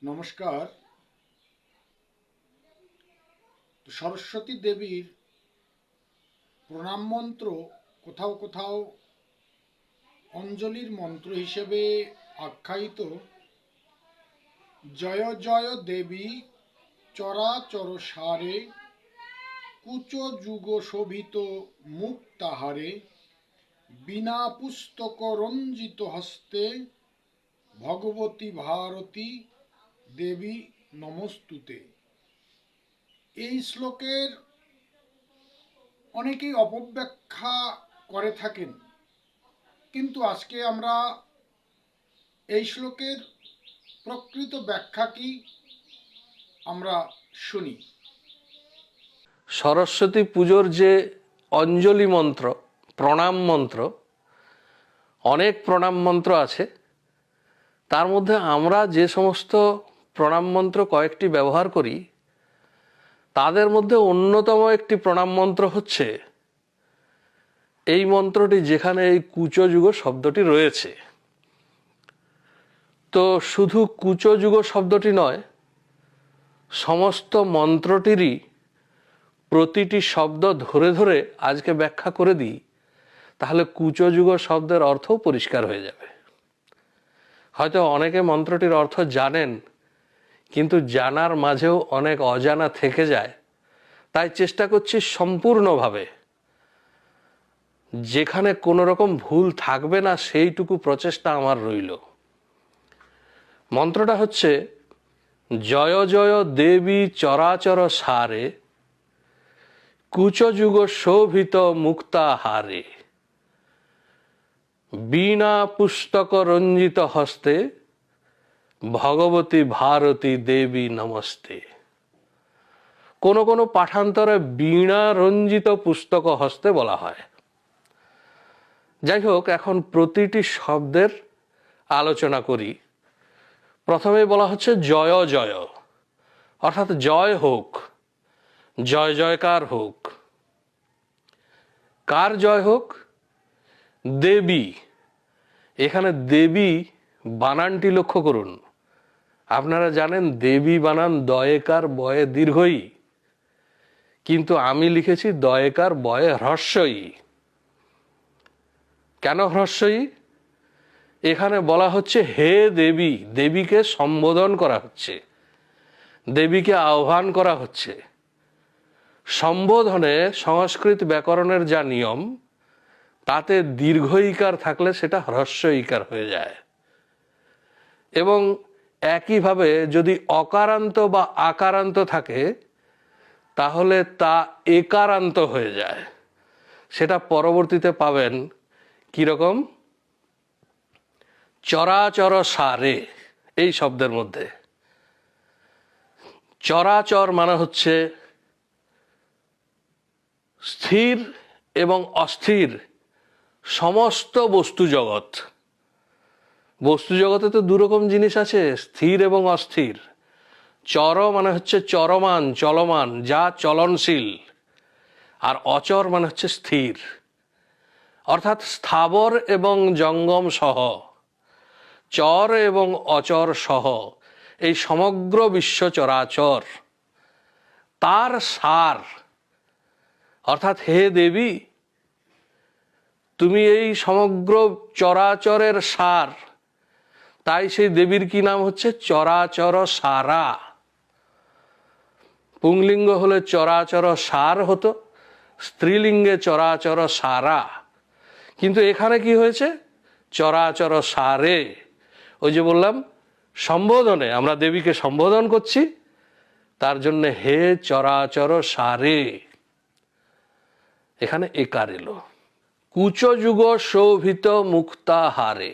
নমস্কার। সরস্বতী দেবীর প্রণাম মন্ত্র কোথাও কোথাও অঞ্জলির মন্ত্র হিসেবে আখ্যায়িত। জয় জয় দেবী চরাচর সারে, কুচ যুগ শোভিত মুখ তাহারে, বিনা পুস্তক রঞ্জিত হস্তে, ভগবতী ভারতী দেবী নমস্তুতে। এই শ্লোকের অনেকেই অপব্যাখ্যা করে থাকেন, কিন্তু আজকে আমরা এই শ্লোকের প্রকৃত ব্যাখ্যা কি আমরা শুনি। সরস্বতী পুজোর যে অঞ্জলি মন্ত্র, প্রণাম মন্ত্র, অনেক প্রণাম মন্ত্র আছে। তার মধ্যে আমরা যে সমস্ত প্রণাম মন্ত্র কয়েকটি ব্যবহার করি, তাদের মধ্যে অন্যতম একটি প্রণাম মন্ত্র হচ্ছে এই মন্ত্রটি, যেখানে এই কুচযুগ শব্দটি রয়েছে। তো শুধু কুচযুগ শব্দটি নয়, সমস্ত মন্ত্রটিরই প্রতিটি শব্দ ধরে ধরে আজকে ব্যাখ্যা করে দিই, তাহলে কুচযুগ শব্দের অর্থও পরিষ্কার হয়ে যাবে। হয়তো অনেকে মন্ত্রটির অর্থ জানেন, কিন্তু জানার মাঝেও অনেক অজানা থেকে যায়। তাই চেষ্টা করছি সম্পূর্ণভাবে, যেখানে কোনো রকম ভুল থাকবে না সেইটুকু প্রচেষ্টা আমার রইল। মন্ত্রটা হচ্ছে জয় জয় দেবী চরাচর সারে, কুচযুগ শোভিত মুক্তাহারে, বীণা পুস্তক রঞ্জিত হস্তে, ভগবতী ভারতী দেবী নমস্তে। কোন কোন পাঠান্তরে বীণা রঞ্জিত পুস্তক হস্তে বলা হয়। যাই হোক, এখন প্রতিটি শব্দের আলোচনা করি। প্রথমে বলা হচ্ছে জয় জয়, অর্থাৎ জয় হোক, জয় জয়কার হোক। কার জয় হোক? দেবী। এখানে দেবী বানানটি লক্ষ্য করুন। আপনারা জানেন দেবী বানান দয়েকার বয়ে দীর্ঘই, কিন্তু আমি লিখেছি দয়েকার বয়ে হ্রস্বই। কেন হ্রস্বই? এখানে বলা হচ্ছে হে দেবী, দেবীকে সম্বোধন করা হচ্ছে, দেবীকে আহ্বান করা হচ্ছে। সম্বোধনে সংস্কৃত ব্যাকরণের যা নিয়ম, তাতে দীর্ঘ ইকার থাকলে সেটা হ্রস্ব ইকার হয়ে যায়, এবং একইভাবে যদি অকারান্ত বা আকারান্ত থাকে তাহলে তা একারান্ত হয়ে যায়। সেটা পরবর্তীতে পাবেন কিরকম? চরাচর সারে, এই শব্দের মধ্যে। চরাচর মানে হচ্ছে স্থির এবং অস্থির সমস্ত বস্তু জগৎ। বস্তু জগতে তো দুরকম জিনিস আছে, স্থির এবং অস্থির। চর মানে হচ্ছে চরমান, চলমান, যা চলনশীল। আর অচর মানে হচ্ছে স্থির, অর্থাৎ স্থাবর এবং জঙ্গম সহ, চর এবং অচর সহ এই সমগ্র বিশ্ব চরাচর, তার সার। অর্থাৎ হে দেবী, তুমি এই সমগ্র চরাচরের সার। তাই সেই দেবীর কি নাম হচ্ছে? চরাচর সারা। পুংলিঙ্গ হলে চরাচর সার হতো, স্ত্রীলিঙ্গে চরাচর সারা। কিন্তু এখানে কি হয়েছে? চরাচর সারে। ওই যে বললাম, সম্বোধনে আমরা দেবীকে সম্বোধন করছি, তার জন্য হে চরাচর সারে, এখানে একার এলো। কুচযুগ শোভিত মুক্তাহারে।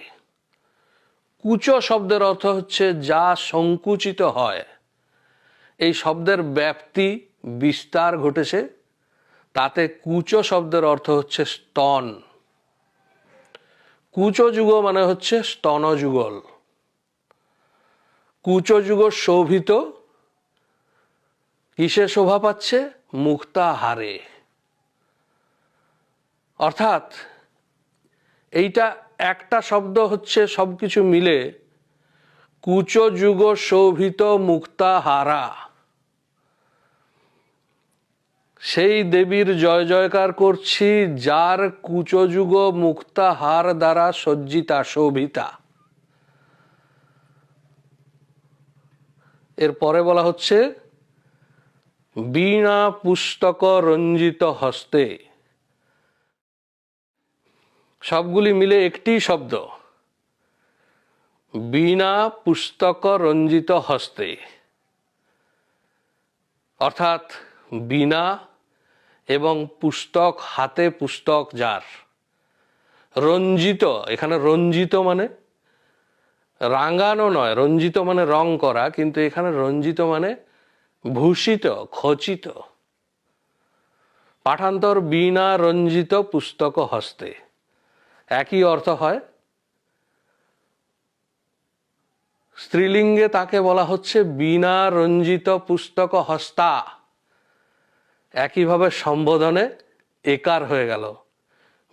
কুচ শব্দের অর্থ হচ্ছে যা সংকুচিত হয়। এই শব্দের ব্যাপ্তি বিস্তার ঘটেছে, তাতে কুচ শব্দের অর্থ হচ্ছে স্তন। কুচযুগ মানে হচ্ছে স্তনযুগল। কুচযুগ শোভিত কিসে শোভা পাচ্ছে? মুক্তাহারে। অর্থাৎ এইটা একটা শব্দ হচ্ছে সবকিছু মিলে কুচযুগ শোভিত মুক্তাহারা, সেই দেবীর জয় জয়কার করছি যার কুচযুগ মুক্তাহার দ্বারা সজ্জিতা শোভিতা। এরপরে বলা হচ্ছে বীণা পুস্তক রঞ্জিত হস্তে। সবগুলি মিলে একটি শব্দ, বীণা পুস্তক রঞ্জিত হস্তে, অর্থাৎ বীণা এবং পুস্তক, হাতে পুস্তক যার, রঞ্জিত, এখানে রঞ্জিত মানে রাঙানো নয়, রঞ্জিত মানে রং করা, কিন্তু এখানে রঞ্জিত মানে ভূষিত, খচিত। পাঠান্তর বীণা রঞ্জিত পুস্তক হস্তে, একই অর্থ হয়। স্ত্রীলিঙ্গে তাকে বলা হচ্ছে বীণা রঞ্জিত পুস্তক হস্তা, একইভাবে সম্বোধনে একার হয়ে গেল,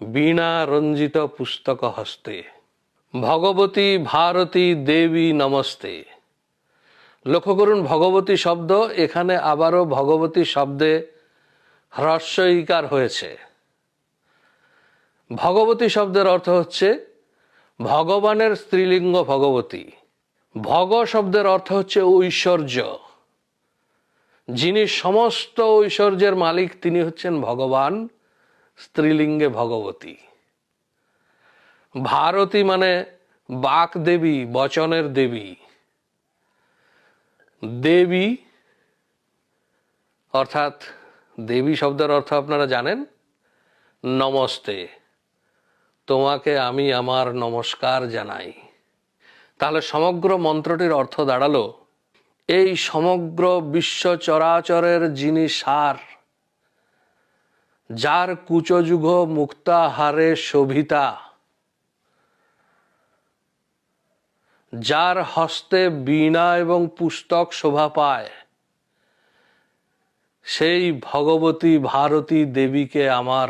বীণা রঞ্জিত পুস্তক হস্তে। ভগবতী ভারতী দেবী নমস্তে। লক্ষ্য করুন, ভগবতী শব্দ, এখানে আবারও ভগবতী শব্দে হ্রস্ব ইকার হয়েছে। ভগবতী শব্দের অর্থ হচ্ছে ভগবানের স্ত্রীলিঙ্গ ভগবতী। ভগ শব্দের অর্থ হচ্ছে ঐশ্বর্য, যিনি সমস্ত ঐশ্বর্যের মালিক তিনি হচ্ছেন ভগবান, স্ত্রীলিঙ্গে ভগবতী। ভারতী মানে বাক দেবী, বচনের দেবী। দেবী অর্থাৎ দেবী শব্দের অর্থ আপনারা জানেন, নমস্তে, তোমাকে আমি আমার নমস্কার জানাই। তাহলে সমগ্র মন্ত্রটির অর্থ দাঁড়ালো, এই সমগ্র বিশ্ব চরাচরের যিনি সার, যার কুচযুগ মুক্তাহারে শোভিতা, যার হস্তে বীণা এবং পুস্তক শোভা পায়, সেই ভগবতী ভারতী দেবীকে আমার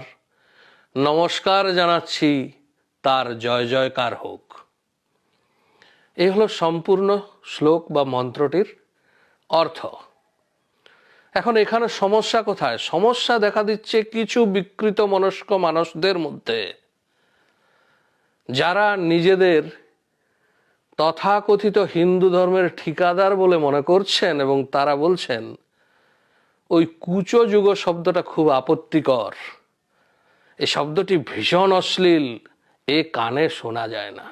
নমস্কার জানাচ্ছি, তার জয় জয়কার হোক। এই হলো সম্পূর্ণ শ্লোক বা মন্ত্রটির অর্থ। এখন এখানে সমস্যা কোথায়? সমস্যা দেখা দিচ্ছে কিছু বিকৃত মনস্ক মানুষদের মধ্যে, যারা নিজেদের তথাকথিত হিন্দু ধর্মের ঠিকাদার বলে মনে করছেন এবং তারা বলছেন ওই কুচযুগ শব্দটা খুব আপত্তিকর, এই শব্দটি ভীষণ অশ্লীল, এ কানে শোনা যায় না।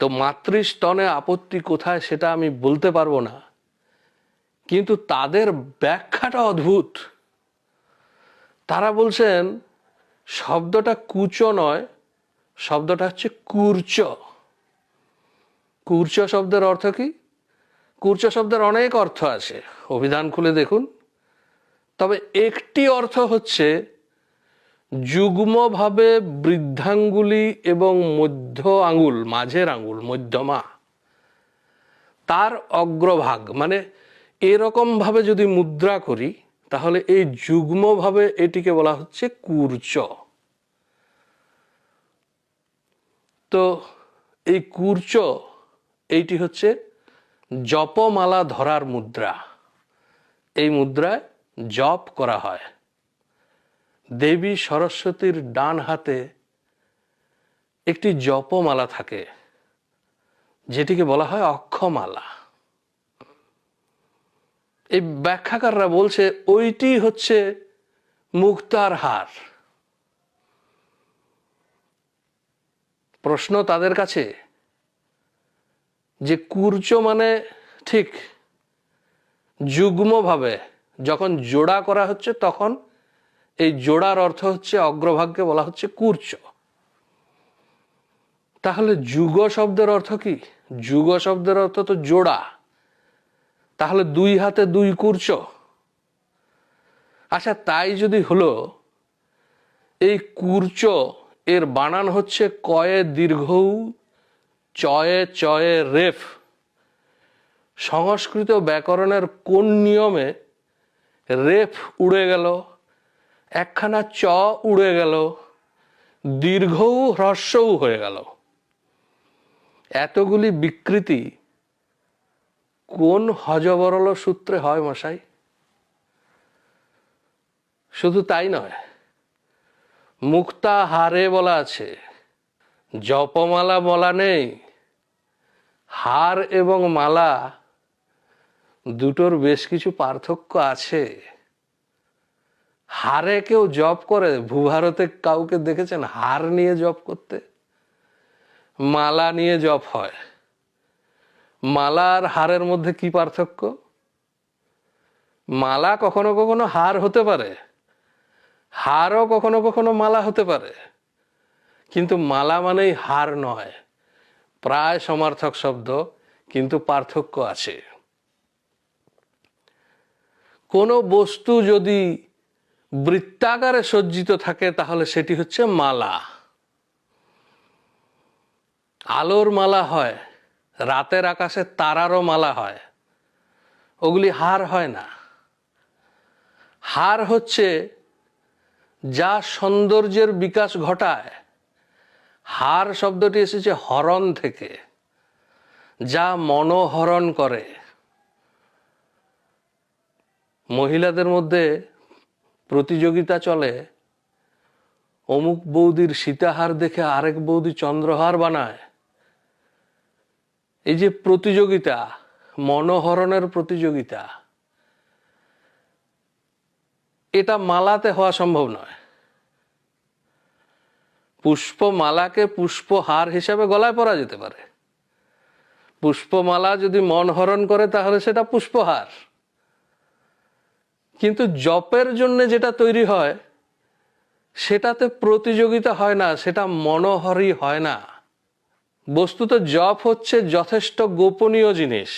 তো মাতৃস্তনে আপত্তি কোথায় সেটা আমি বলতে পারবো না, কিন্তু তাদের ব্যাখ্যাটা অদ্ভুত। তারা বলছেন শব্দটা কুচ নয়, শব্দটা হচ্ছে কুর্চ। কুর্চ শব্দের অর্থ কি? কুর্চ শব্দের অনেক অর্থ আছে, অভিধান খুলে দেখুন। তবে একটি অর্থ হচ্ছে যুগ্মভাবে বৃদ্ধাঙ্গুলি এবং মধ্য আঙ্গুল, মাঝের আঙ্গুল, মধ্যমা, তার অগ্রভাগ, মানে এরকম ভাবে যদি মুদ্রা করি তাহলে এই যুগ্মভাবে এটিকে বলা হচ্ছে কুর্চ। তো এই কুর্চ, এইটি হচ্ছে জপমালা ধরার মুদ্রা। এই মুদ্রায় জপ করা হয়। দেবী সরস্বতীর ডান হাতে একটি জপমালা থাকে, যেটিকে বলা হয় অক্ষমালা। এই ব্যাখ্যাকাররা বলছে ওইটি হচ্ছে মুক্তার হার। প্রশ্ন তাদের কাছে যে কুর্চ মানে ঠিক যুগ্মভাবে যখন জোড়া করা হচ্ছে তখন এই জোড়ার অর্থ হচ্ছে অগ্রভাগকে বলা হচ্ছে কুর্চ। তাহলে যুগ শব্দের অর্থ কি? যুগ শব্দের অর্থ তো জোড়া, তাহলে দুই হাতে দুই কুর্চ। আচ্ছা, তাই যদি হলো, এই কুর্চ এর বানান হচ্ছে কয়ে দীর্ঘ চয়ে চয়ে রেফ। সংস্কৃত ব্যাকরণের কোন নিয়মে রেফ উড়ে গেল, একখানা চ উড়ে গেল, দীর্ঘও হ্রস্বও হয়ে গেল। এতগুলি বিকৃতি কোন হযবরল সূত্রে হয় মশাই? শুধু তাই নয়, মুক্তাহারে বলা আছে, জপমালা বলা নেই। হার এবং মালা দুটোর বেশ কিছু পার্থক্য আছে। হারে কেউ জপ করে, ভূভারতে কাউকে দেখেছেন হার নিয়ে জপ করতে? মালা নিয়ে জপ হয়। মালা আর হারের মধ্যে কি পার্থক্য? মালা কখনো কখনো হার হতে পারে, হারও কখনো কখনো মালা হতে পারে, কিন্তু মালা মানেই হার নয়। প্রায় সমার্থক শব্দ, কিন্তু পার্থক্য আছে। কোনো বস্তু যদি বৃত্তাকারে সজ্জিত থাকে তাহলে সেটি হচ্ছে মালা। আলোর মালা হয়, রাতের আকাশে তারারও মালা হয়, ওগুলি হার হয় না। হার হচ্ছে যা সৌন্দর্যের বিকাশ ঘটায়। হার শব্দটি এসেছে হরণ থেকে, যা মনোহরণ করে। মহিলাদের মধ্যে প্রতিযোগিতা চলে, অমুক বৌদির সীতাহার দেখে আরেক বৌদি চন্দ্রহার বানায়। এই যে প্রতিযোগিতা, মনোহরণের প্রতিযোগিতা, এটা মালাতে হওয়া সম্ভব নয়। পুষ্পমালাকে পুষ্পহার হিসাবে গলায় পরা যেতে পারে। পুষ্পমালা যদি মন হরণ করে তাহলে সেটা পুষ্পহার। কিন্তু জপের জন্য যেটা তৈরি হয় সেটাতে প্রতিযোগিতা হয় না, সেটা মনোহরই হয় না। বস্তুত জপ হচ্ছে যথেষ্ট গোপনীয় জিনিস।